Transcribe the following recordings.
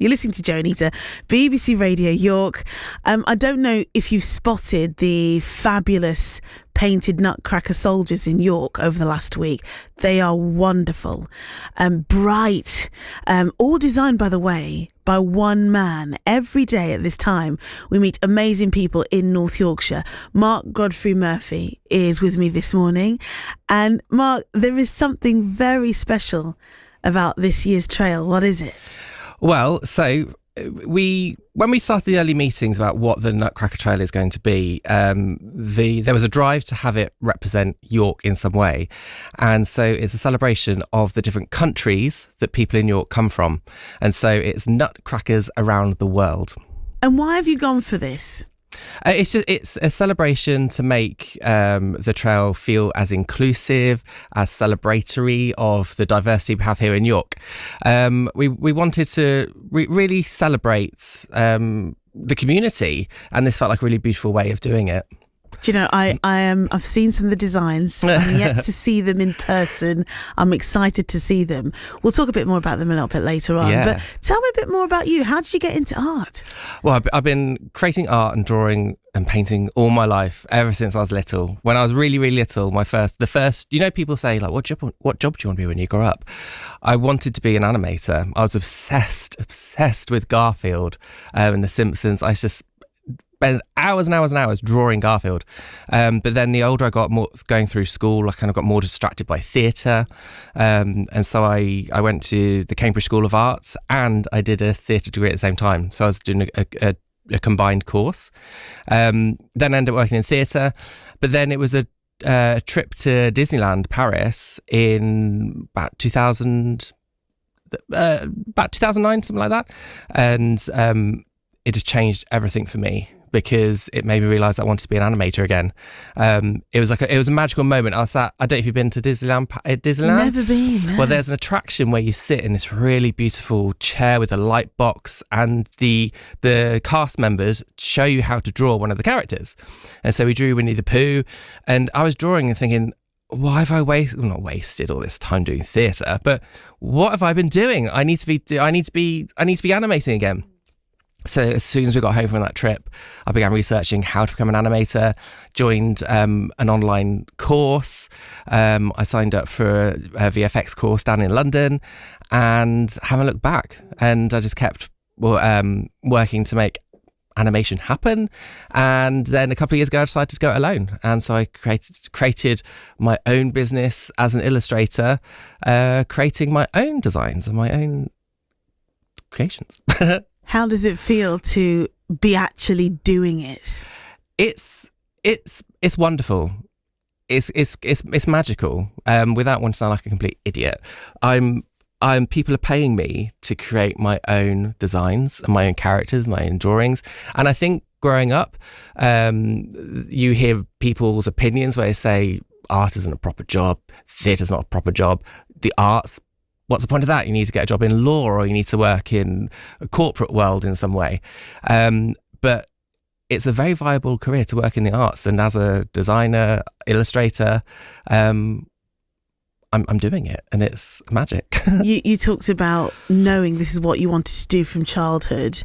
You're listening to Joanita, BBC Radio York. I don't know if you've spotted the fabulous painted Nutcracker soldiers in York over the last week. They are wonderful, bright, all designed, by the way, by one man. Every day at this time, we meet amazing people in North Yorkshire. Mark Godfrey Murphy is with me this morning. And Mark, there is something very special about this year's trail. What is it? Well, so when we started the early meetings about what the Nutcracker Trail is going to be, there was a drive to have it represent York in some way. And so it's a celebration of the different countries that people in York come from. And so it's nutcrackers around the world. And why have you gone for this? It's a celebration to make the trail feel as inclusive, as celebratory of the diversity we have here in York. We wanted to really celebrate the community, and this felt like a really beautiful way of doing it. Do you know, I've seen some of the designs. I'm yet to see them in person. I'm excited to see them. We'll talk a bit more about them a little bit later on. Yeah. But tell me a bit more about you. How did you get into art? Well, I've been creating art and drawing and painting all my life, ever since I was little. When I was really, really little, the first, you know, people say, like, what job do you want to be when you grow up? I wanted to be an animator. I was obsessed with Garfield and The Simpsons. I just spent hours and hours and hours drawing Garfield. But then the older I got, more going through school, I kind of got more distracted by theatre. And so I went to the Cambridge School of Arts and I did a theatre degree at the same time. So I was doing a combined course. Then I ended up working in theatre. But then it was a trip to Disneyland Paris in about 2009, something like that. And it just changed everything for me, because it made me realise I wanted to be an animator again. It was a magical moment. I don't know if you've been to Disneyland. Never been. No. Well, there's an attraction where you sit in this really beautiful chair with a light box, and the cast members show you how to draw one of the characters. And so we drew Winnie the Pooh, and I was drawing and thinking, why have I not wasted all this time doing theatre, but what have I been doing? I need to be animating again. So as soon as we got home from that trip, I began researching how to become an animator, joined an online course. I signed up for a VFX course down in London and haven't looked back. And I just kept working to make animation happen. And then a couple of years ago, I decided to go it alone. And so I created my own business as an illustrator, creating my own designs and my own creations. How does it feel to be actually doing it? It's wonderful. It's magical. Without wanting to sound like a complete idiot, people are paying me to create my own designs and my own characters, my own drawings. And I think growing up, you hear people's opinions where they say art isn't a proper job, theatre's not a proper job, the arts. What's the point of that? You need to get a job in law, or you need to work in a corporate world in some way. But it's a very viable career to work in the arts. And as a designer, illustrator, I'm doing it, and it's magic. You talked about knowing this is what you wanted to do from childhood.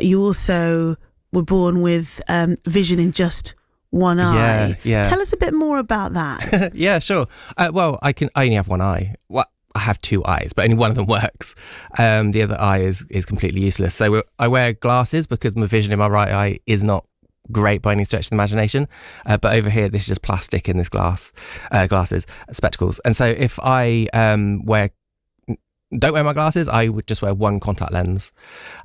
You also were born with vision in just one eye. Yeah. Tell us a bit more about that. Yeah, sure. Well, I only have one eye. Well, I have two eyes, but only one of them works. The other eye is completely useless. So I wear glasses because my vision in my right eye is not great by any stretch of the imagination. But over here, this is just plastic in this glasses, spectacles. And so if I don't wear my glasses, I would just wear one contact lens.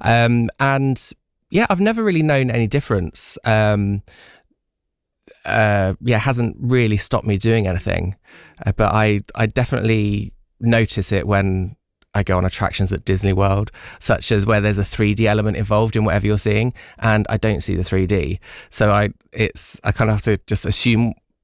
And yeah, I've never really known any difference. Hasn't really stopped me doing anything. But I definitely notice it when I go on attractions at Disney World, such as where there's a 3D element involved in whatever you're seeing, and I don't see the 3D. So I kind of have to just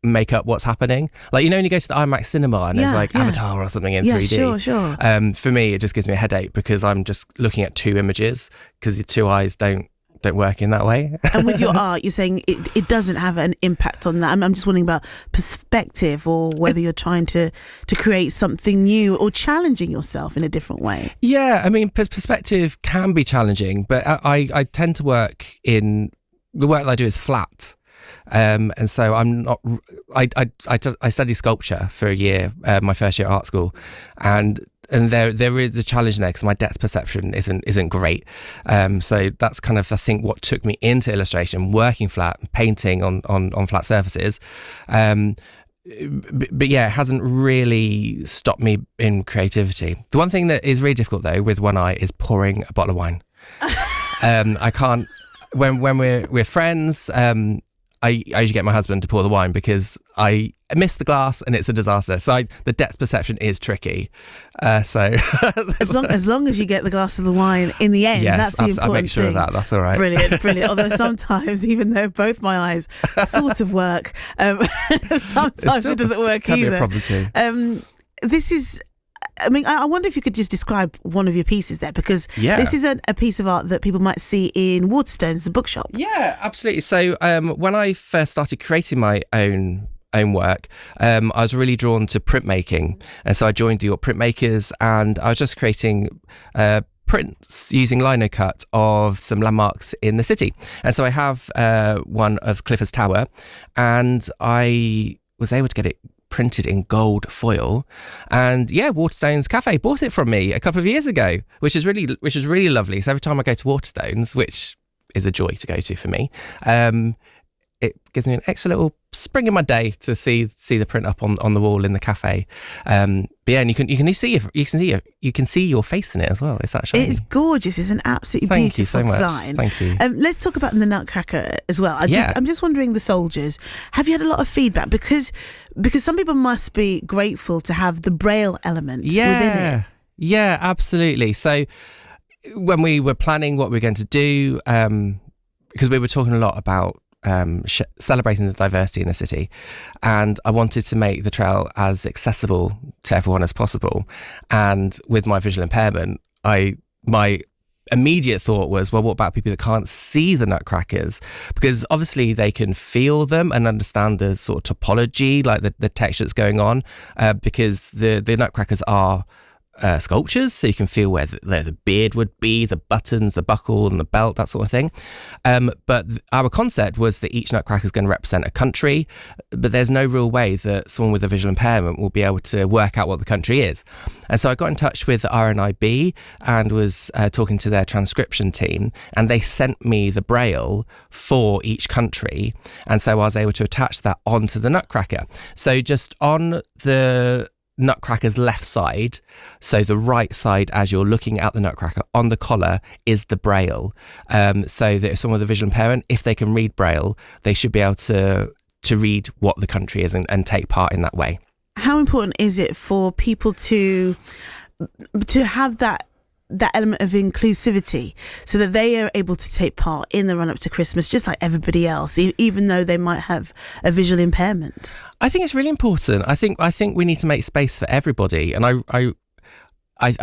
make up what's happening. Like, you know, when you go to the IMAX cinema and there's Avatar or something in 3D. Sure. For me, it just gives me a headache because I'm just looking at two images because the two eyes don't don't work in that way. And with your art, you're saying it doesn't have an impact on that. I'm just wondering about perspective, or whether you're trying to create something new or challenging yourself in a different way. Yeah, I mean, perspective can be challenging, but I tend to work in the work that I do is flat. And so I'm not. I studied sculpture for a year, my first year at art school, and there is a challenge there because my depth perception isn't great. So that's kind of, I think, what took me into illustration, working flat, painting on flat surfaces. But yeah, it hasn't really stopped me in creativity. The one thing that is really difficult though with one eye is pouring a bottle of wine. I can't. When we're friends, I usually get my husband to pour the wine because I miss the glass and it's a disaster. So the depth perception is tricky. So as long as you get the glass of the wine in the end, yes, that's the important I make sure thing. of that. That's all right. Brilliant. Although sometimes, even though both my eyes sort of work, sometimes it doesn't work can either. Be a problem too. This is. I mean, I wonder if you could just describe one of your pieces there, because this is a piece of art that people might see in Waterstones, the bookshop. Yeah, absolutely. So when I first started creating my own work, I was really drawn to printmaking. And so I joined the York printmakers, and I was just creating prints using lino cut of some landmarks in the city. And so I have one of Clifford's Tower, and I was able to get it printed in gold foil, and Waterstones Cafe bought it from me a couple of years ago, which is really lovely. So every time I go to Waterstones, which is a joy to go to for me, it gives me an extra little spring in my day to see the print up on the wall in the cafe. And you can see your face in it as well. It's that shiny. It's gorgeous. It's an absolutely beautiful design. Thank you. Let's talk about the Nutcracker as well. I'm just wondering, the soldiers, have you had a lot of feedback? Because some people must be grateful to have the Braille element within it. Yeah, absolutely. So when we were planning what we were going to do, because we were talking a lot about celebrating the diversity in the city, and I wanted to make the trail as accessible to everyone as possible. And with my visual impairment, my immediate thought was, well, what about people that can't see the nutcrackers? Because obviously they can feel them and understand the sort of topology, like the texture that's going on, because the nutcrackers are sculptures, so you can feel where the beard would be, the buttons, the buckle and the belt, that sort of thing. But our concept was that each nutcracker is going to represent a country, but there's no real way that someone with a visual impairment will be able to work out what the country is. And so I got in touch with the RNIB and was talking to their transcription team, and they sent me the Braille for each country. And so I was able to attach that onto the nutcracker. So just on the nutcracker's left side, so the right side as you're looking at the nutcracker, on the collar is the Braille, so that if someone with a visual impairment, if they can read Braille, they should be able to read what the country is and take part in that way. How important is it for people to have that element of inclusivity, so that they are able to take part in the run up to Christmas just like everybody else, even though they might have a visual impairment? I think it's really important. I think we need to make space for everybody, and I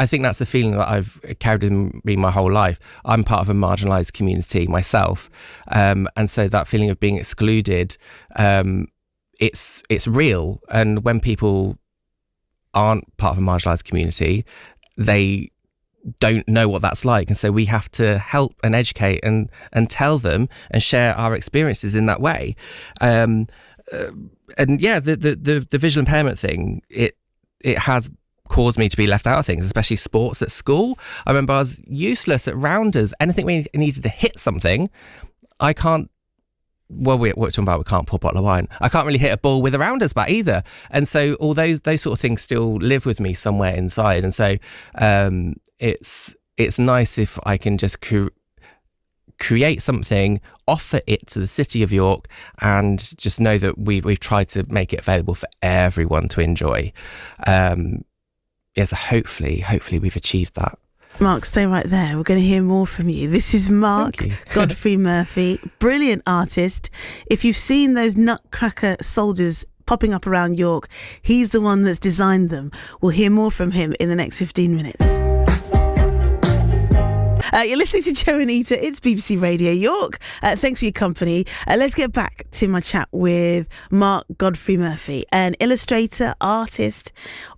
think that's a feeling that I've carried in me my whole life. I'm part of a marginalised community myself, and so that feeling of being excluded, it's real. And when people aren't part of a marginalised community, they don't know what that's like, and so we have to help and educate and tell them and share our experiences in that way. The visual impairment thing, it has caused me to be left out of things, especially sports at school. I remember I was useless at rounders. Anything we needed to hit something, I can't. Well, we're talking about we can't pour a bottle of wine. I can't really hit a ball with a rounders bat either. And so all those sort of things still live with me somewhere inside. And so it's nice if I can just create something, offer it to the city of York, and just know that we've tried to make it available for everyone to enjoy. So hopefully we've achieved that. Mark, stay right there. We're going to hear more from you. This is Mark Godfrey Murphy, brilliant artist. If you've seen those nutcracker soldiers popping up around York, he's the one that's designed them. We'll hear more from him in the next 15 minutes. You're listening to Joanita. It's BBC Radio York. Thanks for your company. Let's get back to my chat with Mark Godfrey Murphy, an illustrator, artist,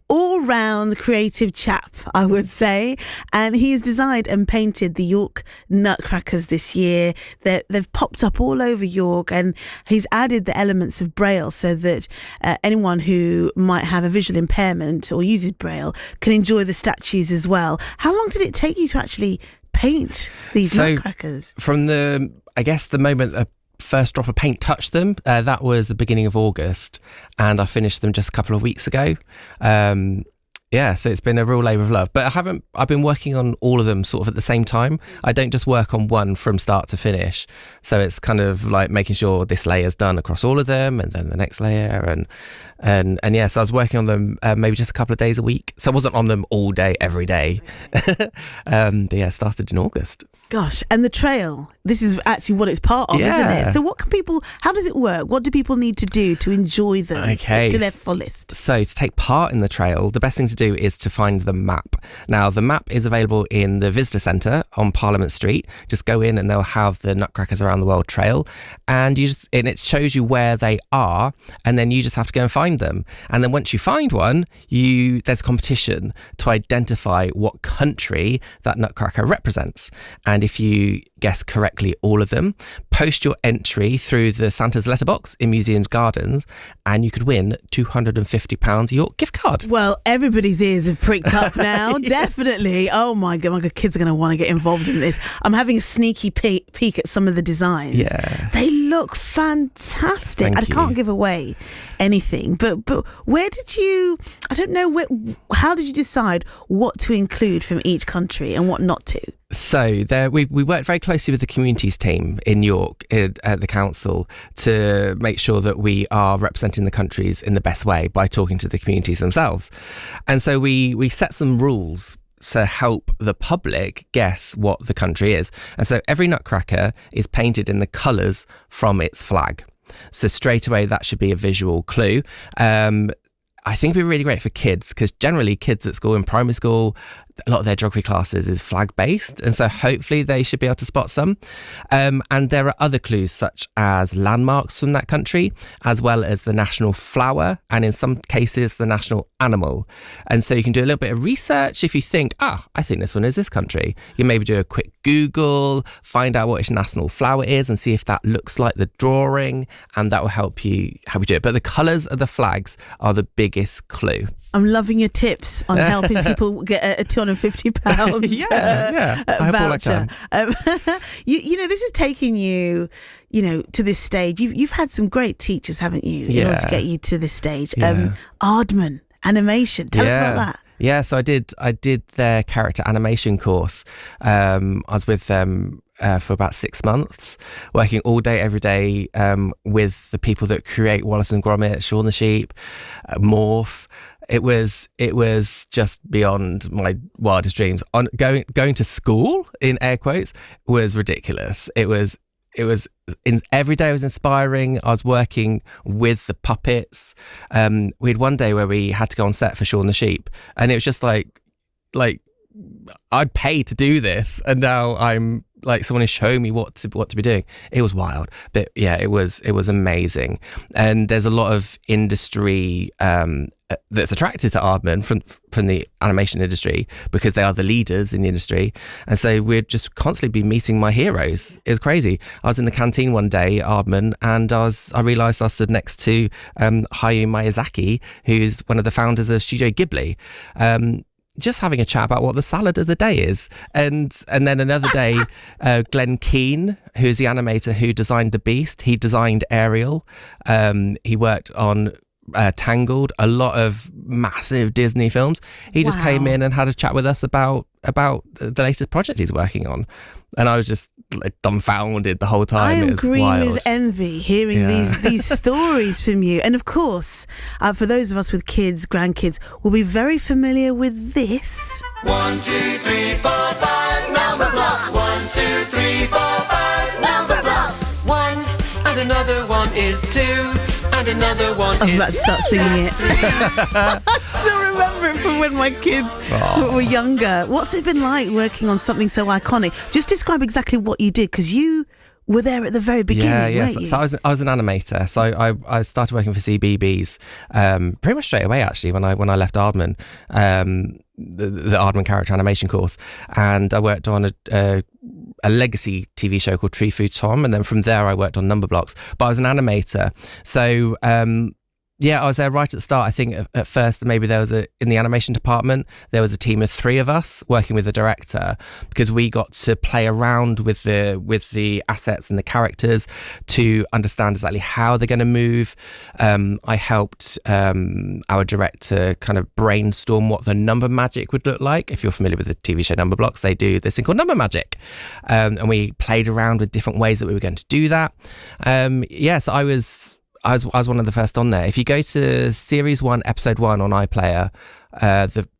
all-round creative chap, I would say. And he has designed and painted the York Nutcrackers this year. They've popped up all over York, and he's added the elements of Braille so that anyone who might have a visual impairment or uses Braille can enjoy the statues as well. How long did it take you to actually paint these nutcrackers? From the moment a first drop of paint touched them, that was the beginning of August, and I finished them just a couple of weeks ago. So it's been a real labour of love. But I've been working on all of them sort of at the same time. I don't just work on one from start to finish. So it's kind of like making sure this layer's done across all of them, and then the next layer, and so I was working on them maybe just a couple of days a week. So I wasn't on them all day, every day. Started in August. Gosh, and the trail, this is actually what it's part of, isn't it? So how does it work? What do people need to do to enjoy them to their fullest? So to take part in the trail, the best thing to do is to find the map. Now, the map is available in the visitor centre on Parliament Street. Just go in and they'll have the Nutcrackers Around the World trail, and it shows you where they are, and then you just have to go and find them. And then once you find one, there's a competition to identify what country that Nutcracker represents. And if you guess correctly all of them, post your entry through the Santa's letterbox in Museums Gardens, and you could win £250 York gift card. Well, everybody's ears have pricked up now. Definitely. Oh my God, kids are going to want to get involved in this. I'm having a sneaky peek at some of the designs. Yeah. They look fantastic. Thank I you. Can't give away anything, but where did you, I don't know, how did you decide what to include from each country and what not to? So we worked very closely with the communities team in York at the council to make sure that we are representing the countries in the best way by talking to the communities themselves. And so we set some rules to help the public guess what the country is. And so every Nutcracker is painted in the colours from its flag. So straight away, that should be a visual clue. I think it'd be really great for kids, because generally kids at school, in primary school, a lot of their geography classes is flag based, and so hopefully they should be able to spot some. And there are other clues such as landmarks from that country, as well as the national flower, and in some cases the national animal. And so you can do a little bit of research. If you think, I think this one is this country, you maybe do a quick Google, find out what its national flower is and see if that looks like the drawing, and that will help you do it. But the colours of the flags are the biggest clue. I'm loving your tips on helping people get a £250 voucher. This is taking you, to this stage. You've had some great teachers, haven't you, in order to get you to this stage. Aardman animation. Tell us about that. Yeah, so I did their character animation course. I was with them for about 6 months, working all day, every day with the people that create Wallace and Gromit, Shaun the Sheep, Morph. It was just beyond my wildest dreams. Going to school, in air quotes, was ridiculous. It was every day was inspiring. I was working with the puppets. We had one day where we had to go on set for Shaun the Sheep, and it was just like I'd pay to do this, and now I'm like, someone is showing me what to be doing. It was wild, but yeah, it was amazing. And there's a lot of industry that's attracted to Aardman from the animation industry, because they are the leaders in the industry. And so we'd just constantly be meeting my heroes. It was crazy. I was in the canteen one day, Aardman, and I realised I stood next to Hayao Miyazaki, who's one of the founders of Studio Ghibli. Just having a chat about what the salad of the day is. And then another day, Glenn Keane, who's the animator who designed The Beast, he designed Ariel. He worked on Tangled, a lot of massive Disney films. He just came in and had a chat with us about the latest project he's working on. And I was just dumbfounded the whole time. I am it was green wild. with envy hearing these stories from you. And of course, for those of us with kids, grandkids, will be very familiar with this. 1, 2, 3, 4, 5 number blocks. 1, 2, 3, 4, 5 number blocks. 1 and another one is 2 and another one is... I was about to start singing it. I still remember remember it from when my kids were younger. What's it been like working on something so iconic? Just describe exactly what you did, because you were there at the very beginning, weren't you? So I was an animator. So I started working for CBeebies pretty much straight away, actually, when I left Aardman, the Aardman character animation course, and I worked on a legacy TV show called Tree Food Tom, and then from there I worked on Number Blocks. But I was an animator, so I was there right at the start. I think at first maybe in the animation department there was a team of 3 of us working with the director, because we got to play around with the assets and the characters to understand exactly how they're going to move. I helped our director kind of brainstorm what the number magic would look like. If you're familiar with the TV show Number Blocks, they do this thing called number magic, and we played around with different ways that we were going to do that. So I was one of the first on there. If you go to Series 1, Episode 1 on iPlayer,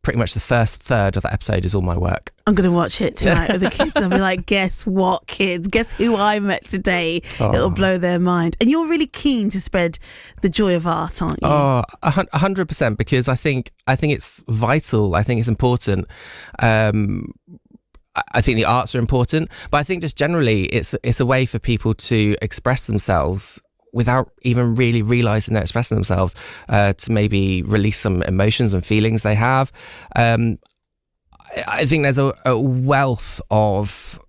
pretty much the first third of that episode is all my work. I'm going to watch it tonight with the kids. I'll be like, guess what, kids? Guess who I met today? It'll blow their mind. And you're really keen to spread the joy of art, aren't you? 100%, because I think it's vital. I think it's important. I think the arts are important, but I think just generally it's a way for people to express themselves without even really realising they're expressing themselves, to maybe release some emotions and feelings they have. I think there's a wealth of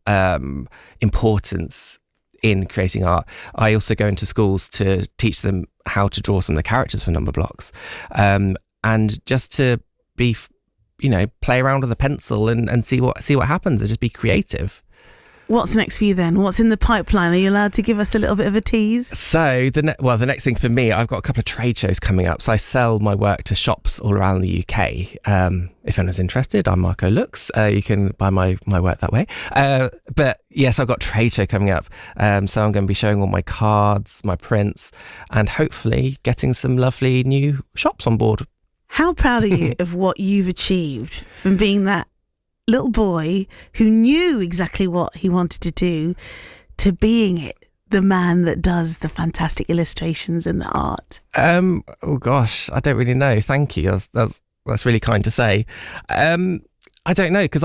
importance in creating art. I also go into schools to teach them how to draw some of the characters for Number Blocks, and just to be, play around with a pencil and see what happens, and just be creative. What's next for you then? What's in the pipeline? Are you allowed to give us a little bit of a tease? So the next thing for me, I've got a couple of trade shows coming up. So I sell my work to shops all around the UK. If anyone's interested, I'm Marco Lux. You can buy my work that way. But yes, I've got a trade show coming up. So I'm going to be showing all my cards, my prints, and hopefully getting some lovely new shops on board. How proud are you of what you've achieved from being that little boy who knew exactly what he wanted to do to being the man that does the fantastic illustrations and the art? Oh gosh, I don't really know. Thank you. That's really kind to say. I don't know, because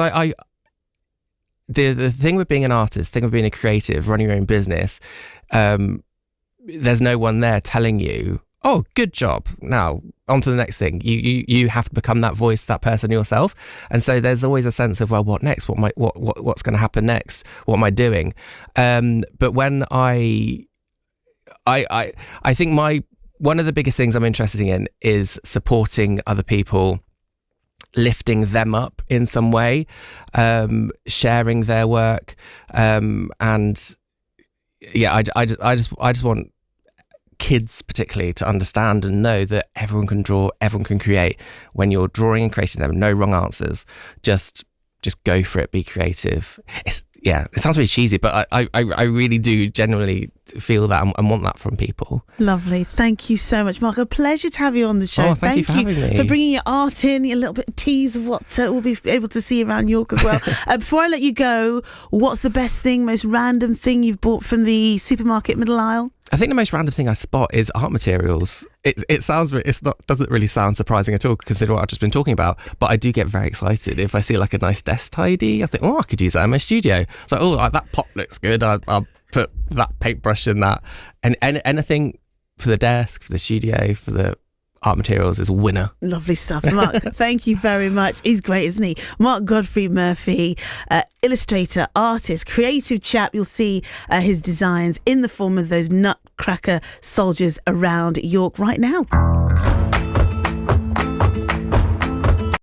the thing with being an artist, the thing with being a creative, running your own business, there's no one there telling you, oh, good job, now on to the next thing. You have to become that voice, that person yourself. And so there's always a sense of, well, what next? What's going to happen next? What am I doing? But when I think one of the biggest things I'm interested in is supporting other people, lifting them up in some way, sharing their work, and yeah, I just want kids particularly to understand and know that everyone can draw, everyone can create. When you're drawing and creating them, no wrong answers. Just go for it. Be creative. It sounds really cheesy, but I really do genuinely feel that and want that from people. Lovely. Thank you so much, Mark. A pleasure to have you on the show. Thank you for having me. For bringing your art in, a little bit of tease of what we'll be able to see around York as well. Before I let you go, what's the best thing, most random thing you've bought from the supermarket middle aisle? I think the most random thing I spot is art materials. It doesn't really sound surprising at all, considering what I've just been talking about. But I do get very excited if I see like a nice desk tidy. I think, I could use that in my studio. So, that pot looks good. I'll put that paintbrush in that. And anything for the desk, for the studio, for the art materials is a winner. Lovely stuff, Mark. Thank you very much. He's great, isn't he? Mark Godfrey Murphy, illustrator, artist, creative chap. You'll see his designs in the form of those nutcracker soldiers around York right now.